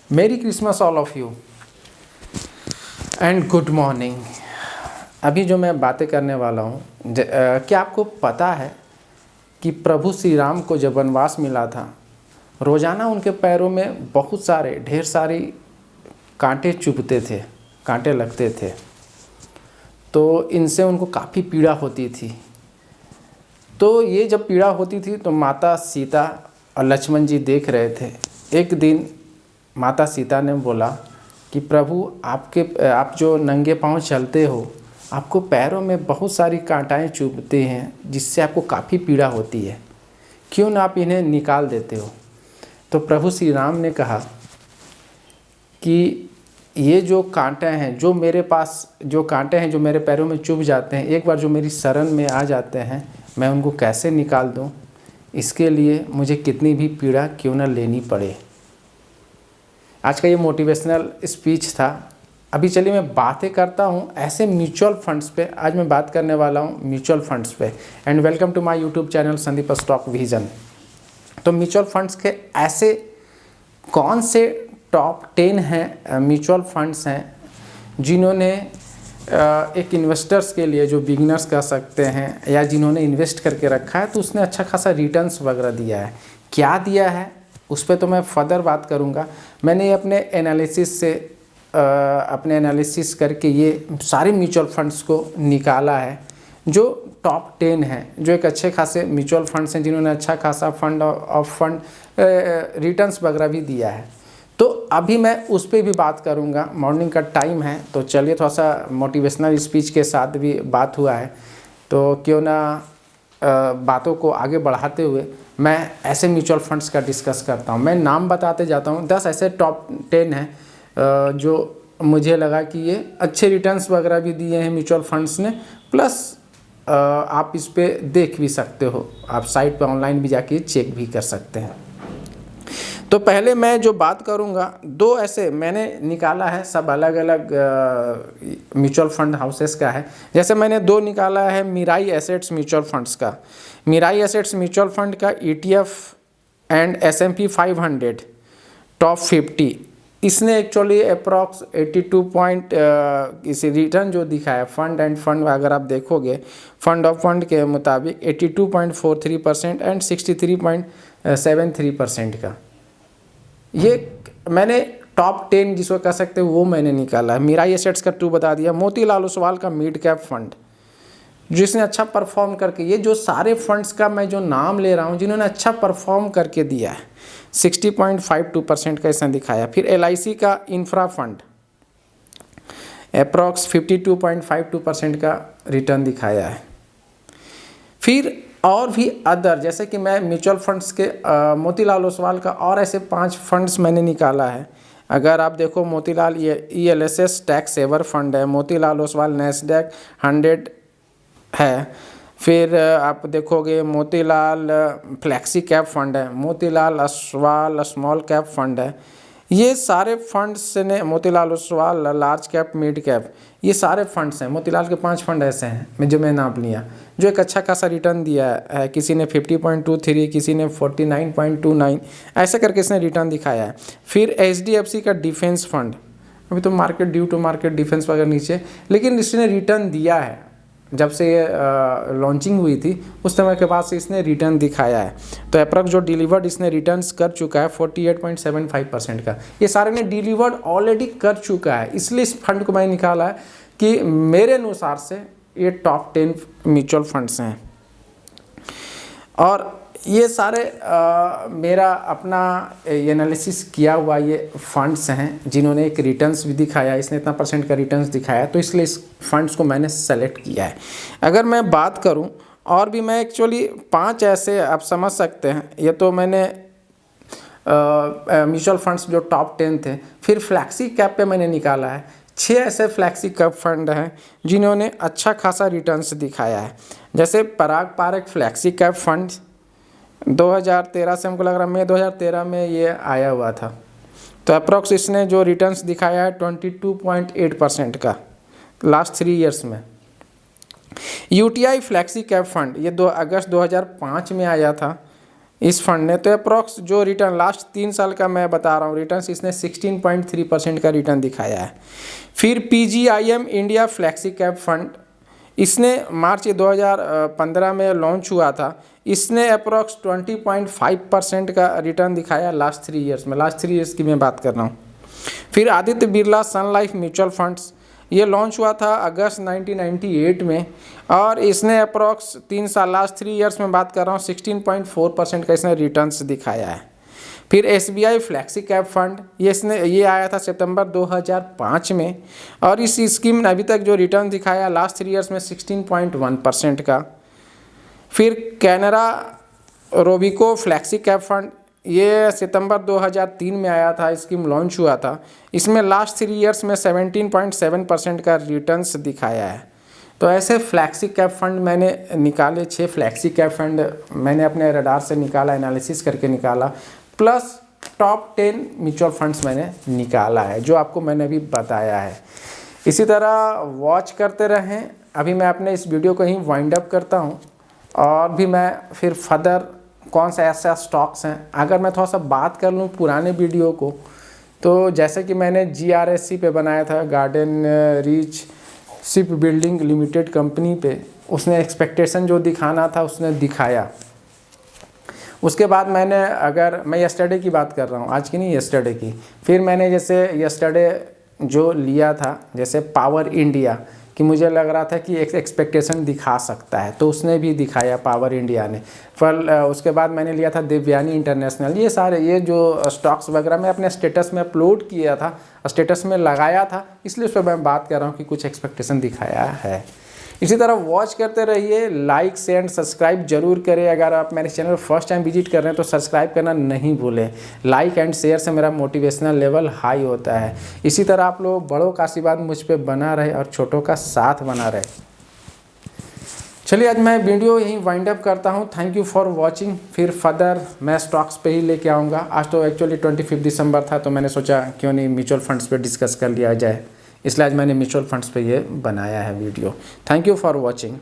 मेरी Christmas all of you and good morning. अभी जो मैं बातें करने वाला हूँ, क्या आपको पता है कि प्रभु श्री राम को जब वनवास मिला था, रोज़ाना उनके पैरों में बहुत सारे ढेर सारी कांटे चुभते थे, कांटे लगते थे, तो इनसे उनको काफ़ी पीड़ा होती थी। तो ये जब पीड़ा होती थी तो माता सीता और लक्ष्मण जी देख रहे थे। एक दिन माता सीता ने बोला कि प्रभु आप जो नंगे पांव चलते हो, आपको पैरों में बहुत सारी कांटाएं चुभती हैं, जिससे आपको काफ़ी पीड़ा होती है, क्यों ना आप इन्हें निकाल देते हो। तो प्रभु श्री राम ने कहा कि ये जो कांटे हैं, जो मेरे पैरों में चुभ जाते हैं, एक बार जो मेरी शरण में आ जाते हैं, मैं उनको कैसे निकाल दूं। इसके लिए मुझे कितनी भी पीड़ा क्यों ना लेनी पड़े। आज का ये मोटिवेशनल स्पीच था। अभी चलिए मैं बातें करता हूँ ऐसे म्यूचुअल फंड्स पे। आज मैं बात करने वाला हूँ म्यूचुअल फंड्स पे। And welcome to my YouTube channel Sandeep stock vision. तो म्यूचुअल फंड्स के ऐसे कौन से टॉप 10 हैं म्यूचुअल फंड्स हैं जिन्होंने एक इन्वेस्टर्स के लिए, जो बिगिनर्स कह सकते हैं या जिन्होंने इन्वेस्ट करके रखा है, तो उसने अच्छा खासा रिटर्न्स वगैरह दिया है। क्या दिया है उस पर तो मैं फर्दर बात करूँगा। मैंने अपने एनालिसिस करके ये सारे म्यूचुअल फंड्स को निकाला है जो टॉप 10 हैं, जो एक अच्छे खासे म्यूचुअल फंड्स हैं जिन्होंने अच्छा खासा फंड रिटर्न्स वगैरह भी दिया है। तो अभी मैं उस पर भी बात करूँगा। मॉर्निंग का टाइम है तो चलिए थोड़ा सा मोटिवेशनल स्पीच के साथ भी बात हुआ है, तो क्यों ना बातों को आगे बढ़ाते हुए मैं ऐसे म्यूचुअल फंड्स का डिस्कस करता हूँ। मैं नाम बताते जाता हूँ। 10 ऐसे टॉप 10 हैं जो मुझे लगा कि ये अच्छे रिटर्न्स वगैरह भी दिए हैं म्यूचुअल फंड्स ने, प्लस आप इस पे देख भी सकते हो, आप साइट पे ऑनलाइन भी जाके चेक भी कर सकते हैं। तो पहले मैं जो बात करूंगा, 2 ऐसे मैंने निकाला है, सब अलग अलग म्यूचुअल फंड हाउसेस का है। जैसे मैंने 2 निकाला है मिराई एसेट्स म्यूचुअल फंड्स का। मिराई एसेट्स म्यूचुअल फंड का ETF एंड S&P 500 टॉप 50, इसने एक्चुअली अप्रॉक्स 82 इसे रिटर्न जो दिखाया फंड एंड फंड, अगर आप देखोगे फंड ऑफ फंड के मुताबिक 82.43% एंड 63.73% का, ये मैंने टॉप 10 जिसको कह सकते हैं वो मैंने निकाला है। मिराई एसेट्स का 2 बता दिया। मोतीलाल ओसवाल का मिड कैप फंड जिसने अच्छा परफॉर्म करके, ये जो सारे फंड्स का मैं जो नाम ले रहा हूँ जिन्होंने अच्छा परफॉर्म करके दिया है, 60.52% का इसने दिखाया। फिर LIC का इंफ्रा फंड अप्रॉक्स 52.52% का रिटर्न दिखाया है। फिर और भी अदर, जैसे कि मैं म्यूचुअल फंड्स के मोतीलाल ओसवाल का और ऐसे 5 फंड्स मैंने निकाला है। अगर आप देखो, Motilal ELSS tax saver fund है, मोतीलाल ओसवाल नैस्डैक 100 है। फिर आप देखोगे मोतीलाल फ्लैक्सी कैप फंड है, Motilal Oswal small cap fund है। ये सारे फंड्स ने, Motilal Oswal large cap mid cap, ये सारे फंड्स हैं। मोतीलाल के 5 फंड ऐसे हैं जो मैं नाम लिया, जो एक अच्छा खासा रिटर्न दिया है। किसी ने 50.23, किसी ने 49.29, ऐसे करके इसने रिटर्न दिखाया है। फिर HDFC का डिफेंस फंड, अभी तो market due to market defence वगैरह नीचे, लेकिन इसने रिटर्न दिया है। जब से ये लॉन्चिंग हुई थी उस समय के बाद से इसने रिटर्न दिखाया है। तो अप्रॉक्स जो डिलीवर्ड इसने रिटर्न्स कर चुका है 48.75% का। ये सारे ने डिलीवर्ड ऑलरेडी कर चुका है, इसलिए इस फंड को मैं निकाला है कि मेरे अनुसार से ये टॉप 10 म्यूचुअल फंड्स हैं। और ये सारे मेरा अपना एनालिसिस किया हुआ ये फंड्स हैं जिन्होंने एक रिटर्न्स भी दिखाया। इसने इतना % का रिटर्न्स दिखाया, तो इसलिए इस फंड्स को मैंने सेलेक्ट किया है। अगर मैं बात करूं और भी, मैं एक्चुअली 5 ऐसे आप समझ सकते हैं। ये तो मैंने म्यूचुअल फंड्स जो टॉप 10 थे। फिर फ्लैक्सी कैप पे मैंने निकाला है 6 ऐसे फ्लैक्सी कैप फंड हैं जिन्होंने अच्छा खासा रिटर्न्स दिखाया है। जैसे पराग पारक फ्लैक्सी कैप फंड 2013 से, हमको लग रहा है मई 2013 में ये आया हुआ था। तो अप्रॉक्स इसने जो रिटर्न्स दिखाया है 22.8% का लास्ट 3 ईयर्स में। UTI फ्लैक्सी कैप फंड ये 2 अगस्त 2005 में आया था। इस फंड ने, तो अप्रॉक्स जो रिटर्न लास्ट 3 साल का मैं बता रहा हूँ रिटर्न, इसने 16.3% का रिटर्न दिखाया है। फिर PGIM India flexi cap fund, इसने मार्च 2015 में लॉन्च हुआ था। इसने अप्रॉक्स 20.5% का रिटर्न दिखाया लास्ट 3 ईयर्स में। लास्ट 3 ईयर्स की मैं बात कर रहा हूँ। फिर आदित्य बिरला सन लाइफ म्यूचुअल फंड्स, ये लॉन्च हुआ था अगस्त 1998 में और इसने अप्रॉक्स 3 साल लास्ट 3 ईयर्स में बात कर रहा हूँ 16.4% का इसने रिटर्न्स दिखाया है। फिर SBI फ्लैक्सी कैप फंड, ये आया था सितंबर 2005 में और इस स्कीम ने अभी तक जो रिटर्न दिखाया लास्ट 3 ईयर्स में 16.1% का। फिर कैनरा रोबिको फ्लैक्सी कैप फंड, ये सितंबर 2003 में आया था, स्कीम लॉन्च हुआ था। इसमें लास्ट 3 ईयर्स में 17.7% का रिटर्न्स दिखाया है। तो ऐसे फ्लैक्सी कैप फंड मैंने निकाले, 6 फ्लैक्सी कैप फंड मैंने अपने रडार से निकाला, एनालिसिस करके निकाला, प्लस टॉप 10 म्यूचुअल फंड्स मैंने निकाला है जो आपको मैंने अभी बताया है। इसी तरह वॉच करते रहें। अभी मैं अपने इस वीडियो को ही वाइंड अप करता हूँ और भी मैं फिर फर्दर कौन सा ऐसा स्टॉक्स हैं, अगर मैं थोड़ा सा बात कर लूँ पुराने वीडियो को, तो जैसे कि मैंने GRSC पे बनाया था, garden reach ship building limited company पे, उसने एक्सपेक्टेशन जो दिखाना था उसने दिखाया। उसके बाद मैंने, अगर मैं यस्टरडे की बात कर रहा हूँ, आज की नहीं यस्टरडे की, फिर मैंने जैसे यस्टरडे जो लिया था जैसे पावर इंडिया, कि मुझे लग रहा था कि एक एक्सपेक्टेशन दिखा सकता है, तो उसने भी दिखाया पावर इंडिया ने। फिर उसके बाद मैंने लिया था देवयानी इंटरनेशनल। ये सारे ये जो स्टॉक्स वगैरह मैं अपने स्टेटस में अपलोड किया था, स्टेटस में लगाया था, इसलिए उस पर मैं बात कर रहा हूँ कि कुछ एक्सपेक्टेशन दिखाया है। इसी तरह वॉच करते रहिए, लाइक शेयर एंड सब्सक्राइब जरूर करें। अगर आप मेरे चैनल फर्स्ट टाइम विजिट कर रहे हैं तो सब्सक्राइब करना नहीं भूलें। लाइक एंड शेयर से मेरा मोटिवेशनल लेवल हाई होता है। इसी तरह आप लोग बड़ों का आशीर्वाद मुझ पर बना रहे और छोटों का साथ बना रहे। चलिए आज मैं वीडियो यहीं वाइंड अप करता हूँ। Thank you for watching. फिर फर्दर मैं स्टॉक्स पे ही लेके आऊँगा। आज तो एक्चुअली 25 दिसंबर था, तो मैंने सोचा क्यों नहीं म्यूचुअल फंड्स पे डिस्कस कर लिया जाए, इसलिए आज मैंने म्यूचुअल फंड्स पे ये बनाया है video. Thank you for watching.